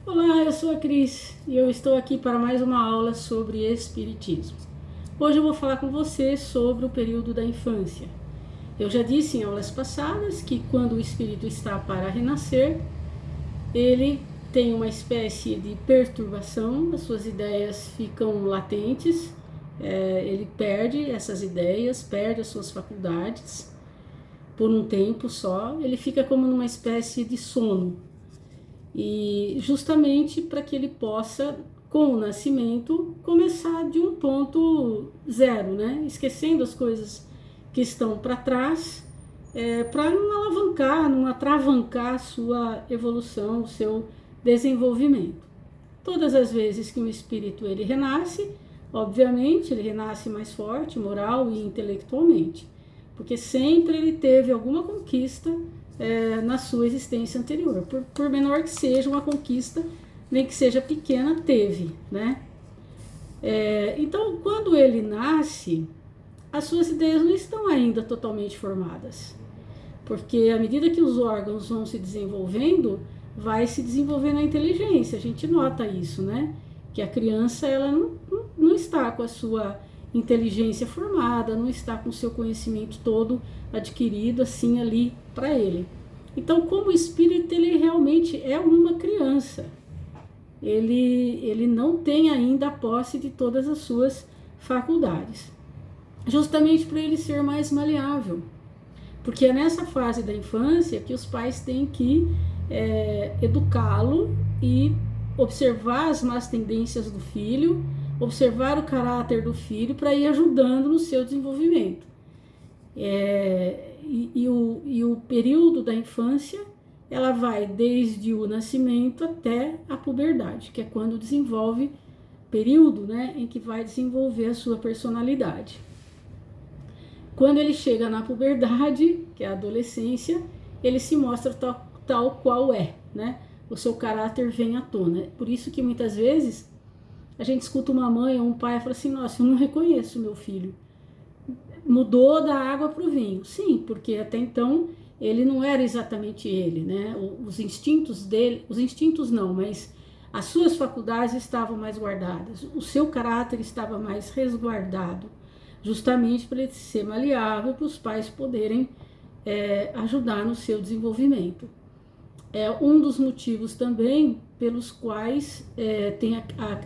Olá, eu sou a Cris e eu estou aqui para mais uma aula sobre Espiritismo. Hoje eu vou falar com você sobre o período da infância. Eu já disse em aulas passadas que quando o espírito está para renascer, ele tem uma espécie de perturbação, as suas ideias ficam latentes, ele perde essas ideias, perde as suas faculdades por um tempo só, ele fica como numa espécie de sono. E justamente para que ele possa, com o nascimento, começar de um ponto zero, né? Esquecendo as coisas que estão para trás, para não alavancar, não atravancar a sua evolução, o seu desenvolvimento. Todas as vezes que um espírito ele renasce, obviamente ele renasce mais forte, moral e intelectualmente, porque sempre ele teve alguma conquista na sua existência anterior, por menor que seja uma conquista, nem que seja pequena, teve, né? Então, quando ele nasce, as suas ideias não estão ainda totalmente formadas, porque à medida que os órgãos vão se desenvolvendo, vai se desenvolvendo a inteligência. A gente nota isso, né? Que a criança ela não está com a sua inteligência formada, não está com o seu conhecimento todo adquirido assim ali para ele. Então, como espírito, ele realmente é uma criança. Ele não tem ainda a posse de todas as suas faculdades. Justamente para ele ser mais maleável. Porque é nessa fase da infância que os pais têm que educá-lo e observar as más tendências do filho, observar o caráter do filho para ir ajudando no seu desenvolvimento. E o período da infância, ela vai desde o nascimento até a puberdade, que é quando desenvolve, período, né, em que vai desenvolver a sua personalidade. Quando ele chega na puberdade, que é a adolescência, ele se mostra tal qual é, né? O seu caráter vem à tona. Por isso que muitas vezes a gente escuta uma mãe ou um pai e fala assim: nossa, eu não reconheço meu filho. Mudou da água para o vinho. Sim, porque até então ele não era exatamente ele, né? Os instintos dele, os instintos não, mas as suas faculdades estavam mais guardadas, o seu caráter estava mais resguardado, justamente para ele ser maleável, para os pais poderem ajudar no seu desenvolvimento. É um dos motivos também pelos quais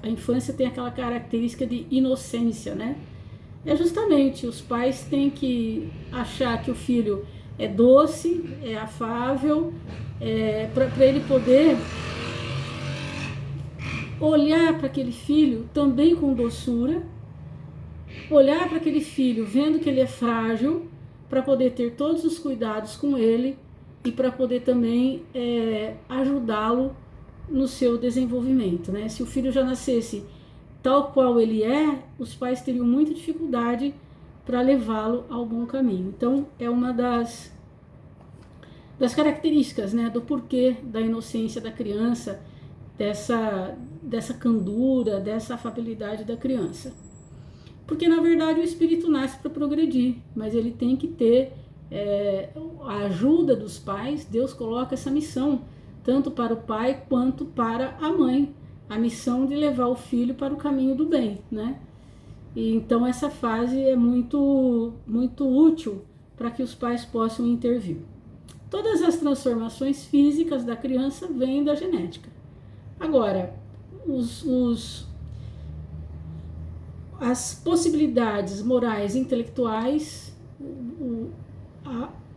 a infância tem aquela característica de inocência, né? É justamente, os pais têm que achar que o filho é doce, é afável, para ele poder olhar para aquele filho também com doçura, olhar para aquele filho vendo que ele é frágil, para poder ter todos os cuidados com ele e para poder também ajudá-lo no seu desenvolvimento, né? Se o filho já nascesse tal qual ele é, os pais teriam muita dificuldade para levá-lo ao bom caminho. Então, é uma das características, né, do porquê da inocência da criança, dessa candura, dessa afabilidade da criança. Porque, na verdade, o espírito nasce para progredir, mas ele tem que ter a ajuda dos pais. Deus coloca essa missão, tanto para o pai quanto para a mãe, a missão de levar o filho para o caminho do bem, né? E então essa fase é muito, muito útil para que os pais possam intervir. Todas as transformações físicas da criança vêm da genética. Agora, as possibilidades morais e intelectuais,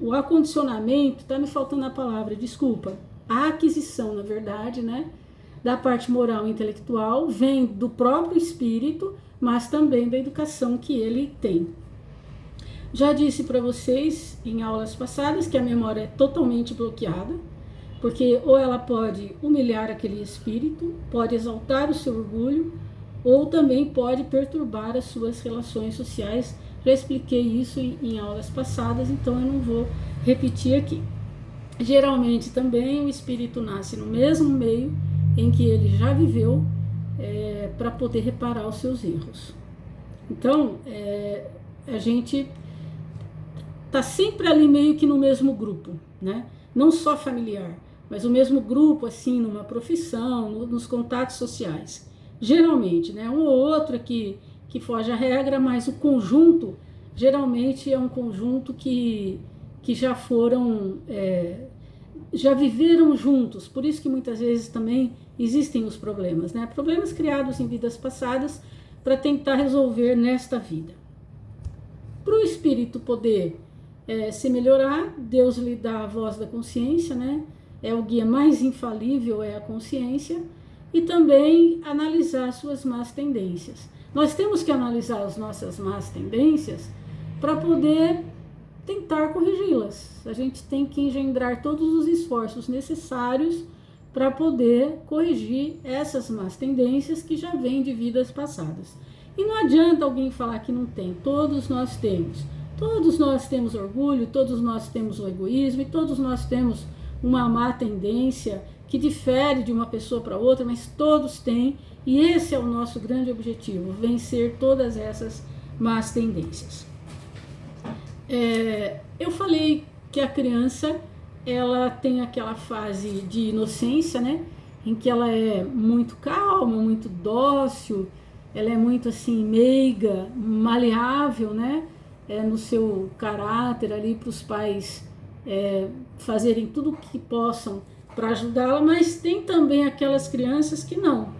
o acondicionamento, tá me faltando a palavra, desculpa, a aquisição, na verdade, né, da parte moral e intelectual vem do próprio espírito, mas também da educação que ele tem. Já disse para vocês em aulas passadas que a memória é totalmente bloqueada, porque ou ela pode humilhar aquele espírito, pode exaltar o seu orgulho, ou também pode perturbar as suas relações sociais. Já expliquei isso em aulas passadas, então eu não vou repetir aqui. Geralmente também o espírito nasce no mesmo meio em que ele já viveu, para poder reparar os seus erros. Então, a gente está sempre ali meio que no mesmo grupo, né? Não só familiar, mas o mesmo grupo, assim, numa profissão, nos contatos sociais. Geralmente, né? Um ou outro que foge à regra, mas o conjunto, geralmente é um conjunto que já foram, já viveram juntos, por isso que muitas vezes também existem os problemas, né? Problemas criados em vidas passadas para tentar resolver nesta vida. Para o espírito poder se melhorar, Deus lhe dá a voz da consciência, né? É o guia mais infalível, é a consciência, e também analisar suas más tendências. Nós temos que analisar as nossas más tendências para poder tentar corrigi-las. A gente tem que engendrar todos os esforços necessários para poder corrigir essas más tendências que já vêm de vidas passadas. E não adianta alguém falar que não tem, todos nós temos. Todos nós temos orgulho, todos nós temos o egoísmo e todos nós temos uma má tendência que difere de uma pessoa para outra, mas todos têm, e esse é o nosso grande objetivo, vencer todas essas más tendências. Eu falei que a criança, ela tem aquela fase de inocência, né, em que ela é muito calma, muito dócil, ela é muito assim meiga, maleável, né, no seu caráter ali para os pais fazerem tudo o que possam para ajudá-la, mas tem também aquelas crianças que não,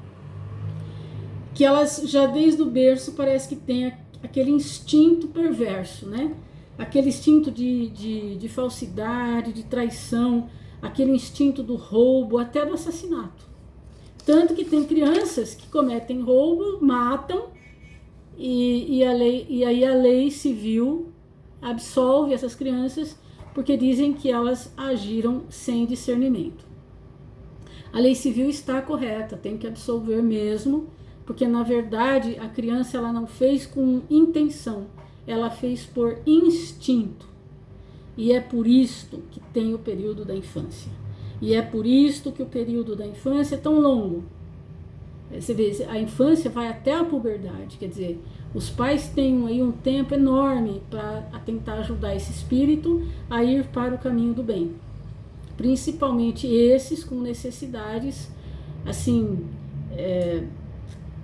que elas já desde o berço parece que tem aquele instinto perverso, né? Aquele instinto de falsidade, de traição, aquele instinto do roubo, até do assassinato. Tanto que tem crianças que cometem roubo, matam, e aí a lei civil absolve essas crianças porque dizem que elas agiram sem discernimento. A lei civil está correta, tem que absolver mesmo, porque na verdade a criança ela não fez com intenção, ela fez por instinto. E é por isto que tem o período da infância. E é por isto que o período da infância é tão longo. Você vê, a infância vai até a puberdade, quer dizer, os pais têm aí um tempo enorme para tentar ajudar esse espírito a ir para o caminho do bem. Principalmente esses com necessidades, assim,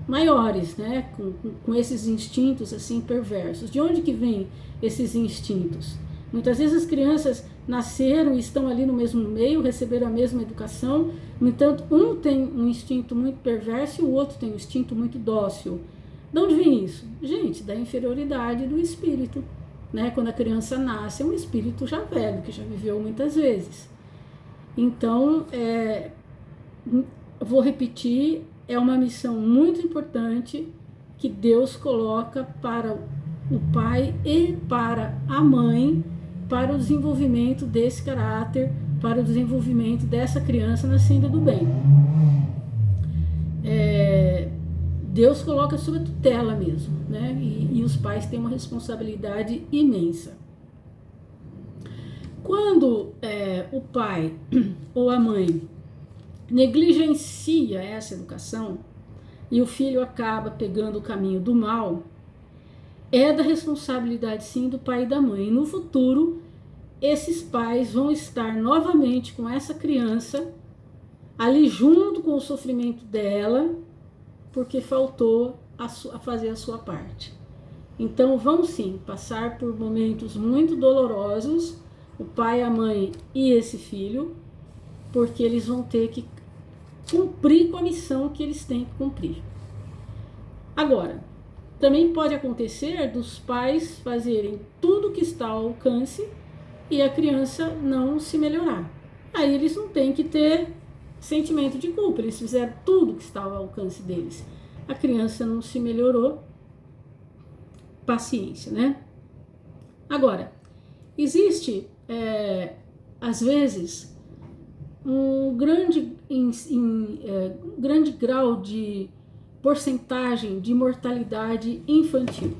maiores, né? Com esses instintos, assim, perversos. De onde que vêm esses instintos? Muitas vezes as crianças nasceram e estão ali no mesmo meio, receberam a mesma educação, no entanto, um tem um instinto muito perverso e o outro tem um instinto muito dócil. De onde vem isso? Gente, da inferioridade do espírito, né? Quando a criança nasce, é um espírito já velho, que já viveu muitas vezes. Então, vou repetir, é uma missão muito importante que Deus coloca para o pai e para a mãe, para o desenvolvimento desse caráter, para o desenvolvimento dessa criança na senda do bem. Deus coloca sob a tutela mesmo, né? E os pais têm uma responsabilidade imensa. Quando o pai ou a mãe negligencia essa educação e o filho acaba pegando o caminho do mal, é da responsabilidade sim do pai e da mãe. E no futuro, esses pais vão estar novamente com essa criança ali junto com o sofrimento dela, porque faltou a fazer a sua parte. Então vão sim passar por momentos muito dolorosos, o pai, a mãe e esse filho, porque eles vão ter que cumprir com a missão que eles têm que cumprir. Agora, também pode acontecer dos pais fazerem tudo que está ao alcance e a criança não se melhorar. Aí eles não têm que ter sentimento de culpa, eles fizeram tudo que estava ao alcance deles. A criança não se melhorou, paciência, né? Agora, existe, às vezes, um grande grau de porcentagem de mortalidade infantil.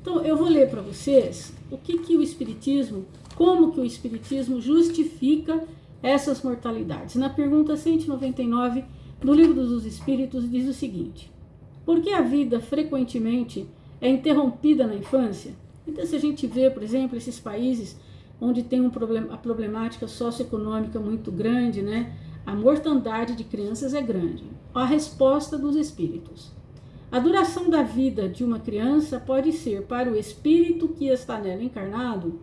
Então, eu vou ler para vocês o que o Espiritismo, como que o Espiritismo justifica essas mortalidades. Na pergunta 199 do Livro dos Espíritos diz o seguinte: por que a vida frequentemente é interrompida na infância? Então, se a gente vê, por exemplo, esses países onde tem a problemática socioeconômica muito grande, né? a mortandade de crianças é grande. A resposta dos espíritos. A duração da vida de uma criança pode ser, para o espírito que está nela encarnado,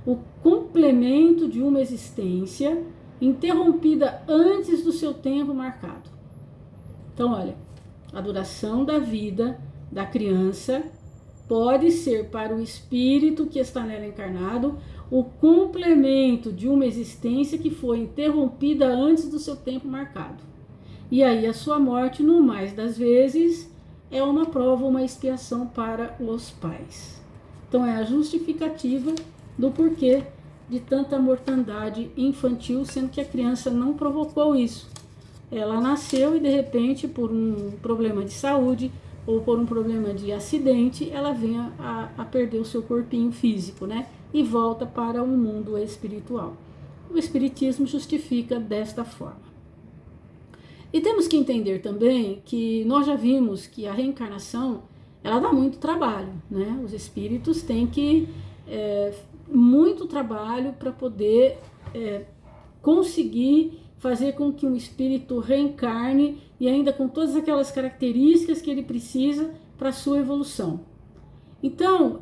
o complemento de uma existência interrompida antes do seu tempo marcado. Então, olha, a duração da vida da criança pode ser, para o espírito que está nela encarnado, o complemento de uma existência que foi interrompida antes do seu tempo marcado. E aí a sua morte, no mais das vezes, é uma prova, uma expiação para os pais. Então é a justificativa do porquê de tanta mortandade infantil, sendo que a criança não provocou isso. Ela nasceu e de repente, por um problema de saúde ou por um problema de acidente, ela vem a perder o seu corpinho físico, né? E volta para o mundo espiritual. O espiritismo justifica desta forma. E temos que entender também que nós já vimos que a reencarnação, ela dá muito trabalho, né? Os espíritos têm que muito trabalho para poder conseguir fazer com que um espírito reencarne e ainda com todas aquelas características que ele precisa para a sua evolução. Então,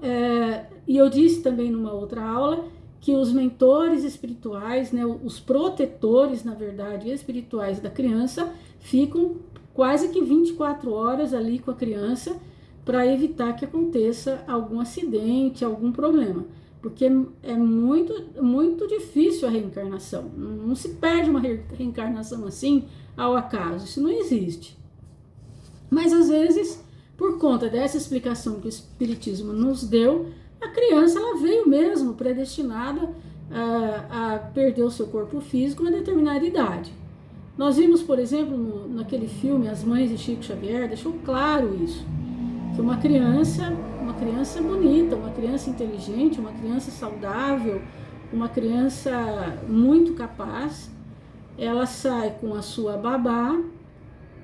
e eu disse também numa outra aula que os mentores espirituais, né, os protetores, na verdade, espirituais da criança, ficam quase que 24 horas ali com a criança para evitar que aconteça algum acidente, algum problema. Porque é muito difícil a reencarnação. Não se perde uma reencarnação assim ao acaso, isso não existe. Mas às vezes, por conta dessa explicação que o Espiritismo nos deu, a criança ela veio mesmo predestinada a perder o seu corpo físico a uma determinada idade. Nós vimos, por exemplo, naquele filme As Mães de Chico Xavier, deixou claro isso, que uma criança bonita, uma criança inteligente, uma criança saudável, uma criança muito capaz, ela sai com a sua babá,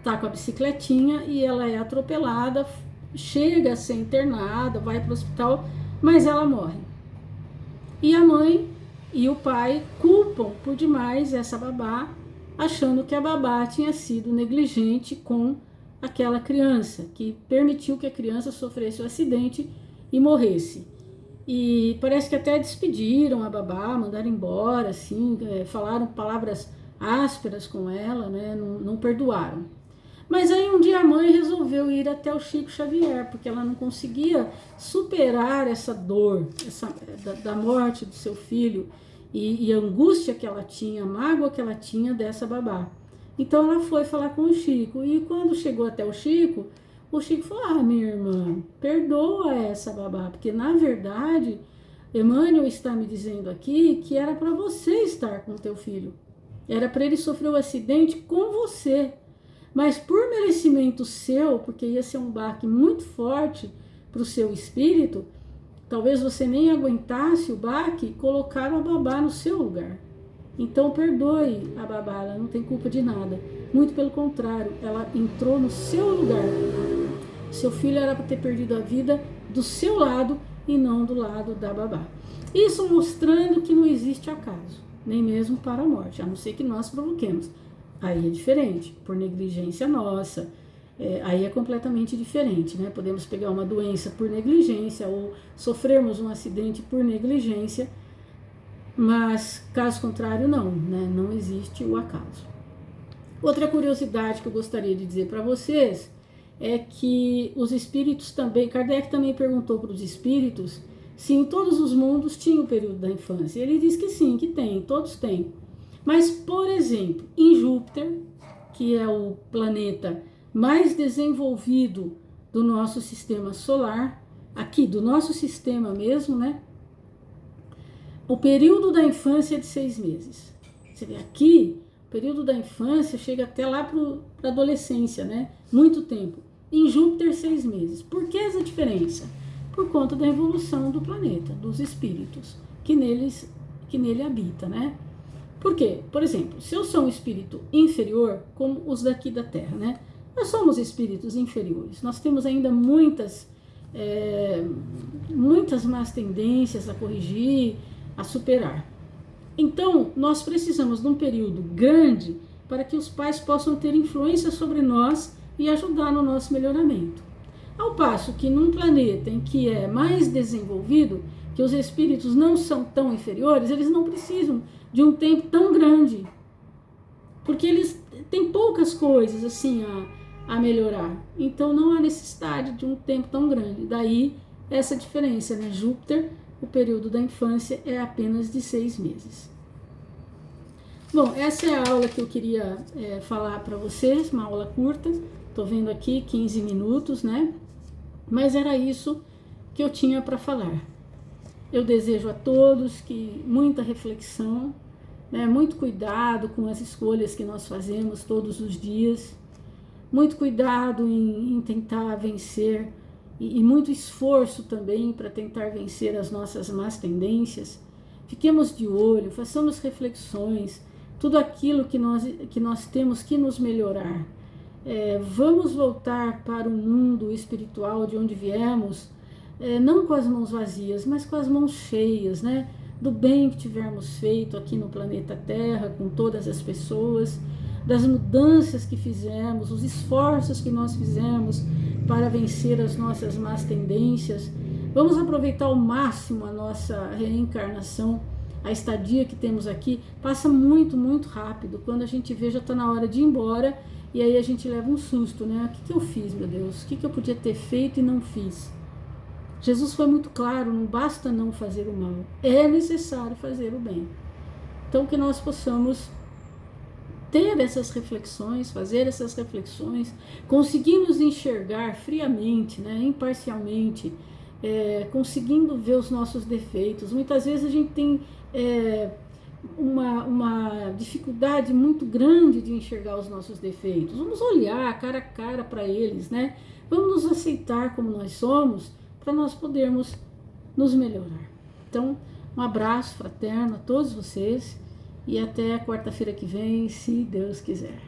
tá com a bicicletinha e ela é atropelada, chega a ser internada, vai para o hospital, mas ela morre. E a mãe e o pai culpam por demais essa babá, achando que a babá tinha sido negligente com aquela criança, que permitiu que a criança sofresse o acidente e morresse. E parece que até despediram a babá, mandaram embora, assim, falaram palavras ásperas com ela, né? Não perdoaram. Mas aí um dia a mãe resolveu ir até o Chico Xavier, porque ela não conseguia superar essa dor da morte do seu filho e a angústia que ela tinha, a mágoa que ela tinha dessa babá. Então ela foi falar com o Chico, e quando chegou até o Chico falou: minha irmã, perdoa essa babá, porque na verdade Emmanuel está me dizendo aqui que era para você estar com o teu filho, era para ele sofrer o acidente com você, mas por merecimento seu, porque ia ser um baque muito forte para o seu espírito, talvez você nem aguentasse o baque, colocaram a babá no seu lugar. Então perdoe a babá, ela não tem culpa de nada. Muito pelo contrário, ela entrou no seu lugar. Seu filho era para ter perdido a vida do seu lado e não do lado da babá. Isso mostrando que não existe acaso, nem mesmo para a morte, a não ser que nós provoquemos. Aí é diferente, por negligência nossa, aí é completamente diferente, né? Podemos pegar uma doença por negligência ou sofrermos um acidente por negligência, mas caso contrário não, né? Não existe o acaso. Outra curiosidade que eu gostaria de dizer para vocês é que os espíritos também, Kardec também perguntou para os espíritos se em todos os mundos tinha o período da infância. Ele diz que sim, que tem, todos têm. Mas, por exemplo, em Júpiter, que é o planeta mais desenvolvido do nosso sistema solar, aqui do nosso sistema mesmo, né? O período da infância é de 6 meses. Você vê aqui, o período da infância chega até lá para a adolescência, né? Muito tempo. Em Júpiter, 6 meses. Por que essa diferença? Por conta da evolução do planeta, dos espíritos que nele habita, né? Por quê? Por exemplo, se eu sou um espírito inferior, como os daqui da Terra, né? Nós somos espíritos inferiores. Nós temos ainda muitas más tendências a corrigir, a superar. Então, nós precisamos de um período grande para que os pais possam ter influência sobre nós e ajudar no nosso melhoramento. Ao passo que num planeta em que é mais desenvolvido, que os espíritos não são tão inferiores, eles não precisam de um tempo tão grande, porque eles têm poucas coisas assim a melhorar. Então não há necessidade de um tempo tão grande. Daí essa diferença, né? Júpiter, o período da infância é apenas de 6 meses. Bom, essa é a aula que eu queria falar para vocês, uma aula curta. Estou vendo aqui 15 minutos, né? Mas era isso que eu tinha para falar. Eu desejo a todos que muita reflexão, né? Muito cuidado com as escolhas que nós fazemos todos os dias, muito cuidado em tentar vencer e muito esforço também para tentar vencer as nossas más tendências. Fiquemos de olho, façamos reflexões, tudo aquilo que nós temos que nos melhorar. Vamos voltar para o mundo espiritual de onde viemos, não com as mãos vazias, mas com as mãos cheias, né? Do bem que tivermos feito aqui no planeta Terra, com todas as pessoas, das mudanças que fizemos, os esforços que nós fizemos para vencer as nossas más tendências. Vamos aproveitar ao máximo a nossa reencarnação. A estadia que temos aqui passa muito, muito rápido. Quando a gente vê, já está na hora de ir embora, e aí a gente leva um susto, né? O que eu fiz, meu Deus? O que eu podia ter feito e não fiz? Jesus foi muito claro, não basta não fazer o mal, é necessário fazer o bem. Então que nós possamos ter essas reflexões, fazer essas reflexões, conseguimos enxergar friamente, né, imparcialmente, conseguindo ver os nossos defeitos. Muitas vezes a gente tem uma dificuldade muito grande de enxergar os nossos defeitos. Vamos olhar cara a cara para eles, né? Vamos nos aceitar como nós somos, para nós podermos nos melhorar. Então, um abraço fraterno a todos vocês e até quarta-feira que vem, se Deus quiser.